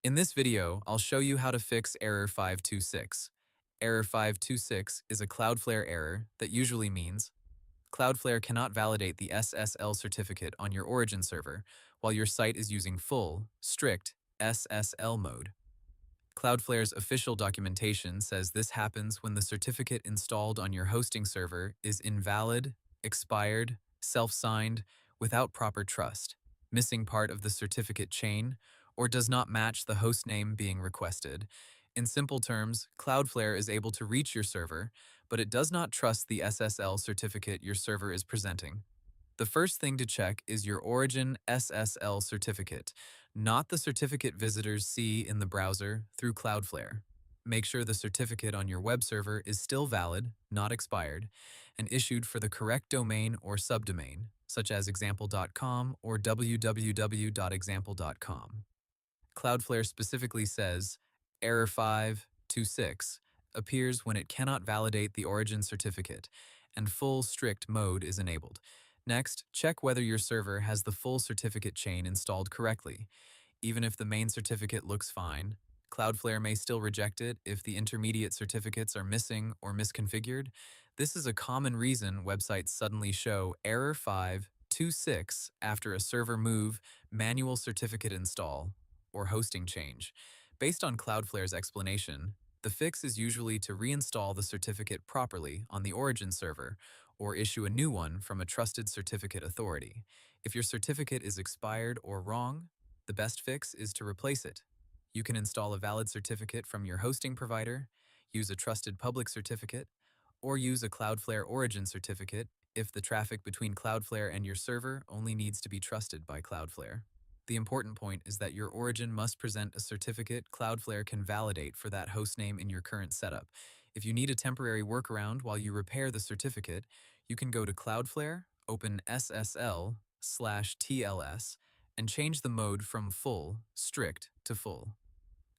In this video, I'll show you how to fix error 526. Error 526 is a Cloudflare error that usually means Cloudflare cannot validate the SSL certificate on your origin server while your site is using full, strict SSL mode. Cloudflare's official documentation says this happens when the certificate installed on your hosting server is invalid, expired, self-signed, without proper trust, missing part of the certificate chain, or does not match the hostname being requested. In simple terms, Cloudflare is able to reach your server, but it does not trust the SSL certificate your server is presenting. The first thing to check is your Origin SSL certificate, not the certificate visitors see in the browser through Cloudflare. Make sure the certificate on your web server is still valid, not expired, and issued for the correct domain or subdomain, such as example.com or www.example.com. Cloudflare specifically says error 526 appears when it cannot validate the origin certificate and full strict mode is enabled. Next, check whether your server has the full certificate chain installed correctly. Even if the main certificate looks fine, Cloudflare may still reject it if the intermediate certificates are missing or misconfigured. This is a common reason websites suddenly show error 526 after a server move, manual certificate install, or hosting change. Based on Cloudflare's explanation, the fix is usually to reinstall the certificate properly on the origin server or issue a new one from a trusted certificate authority. If your certificate is expired or wrong, the best fix is to replace it. You can install a valid certificate from your hosting provider, use a trusted public certificate, or use a Cloudflare Origin Certificate if the traffic between Cloudflare and your server only needs to be trusted by Cloudflare. The important point is that your origin must present a certificate Cloudflare can validate for that hostname in your current setup. If you need a temporary workaround while you repair the certificate, you can go to Cloudflare, open SSL/TLS, and change the mode from full, strict, to full.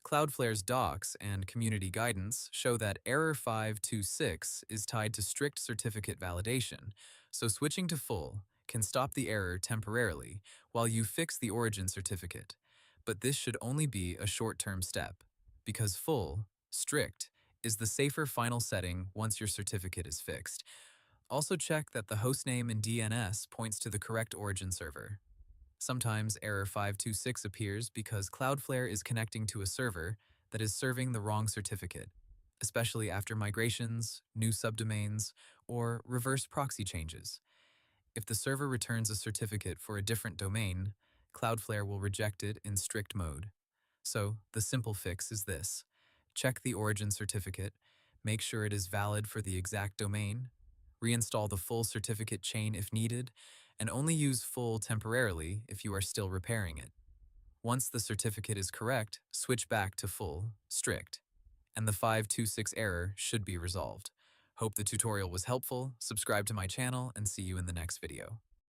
Cloudflare's docs and community guidance show that error 526 is tied to strict certificate validation, so switching to full can stop the error temporarily while you fix the origin certificate. But this should only be a short-term step, because full, strict, is the safer final setting once your certificate is fixed. Also check that the hostname in DNS points to the correct origin server. Sometimes error 526 appears because Cloudflare is connecting to a server that is serving the wrong certificate, especially after migrations, new subdomains, or reverse proxy changes. If the server returns a certificate for a different domain, Cloudflare will reject it in strict mode. So, the simple fix is this. Check the origin certificate, make sure it is valid for the exact domain, reinstall the full certificate chain if needed, and only use full temporarily if you are still repairing it. Once the certificate is correct, switch back to full, strict, and the 526 error should be resolved. Hope the tutorial was helpful, subscribe to my channel, and see you in the next video.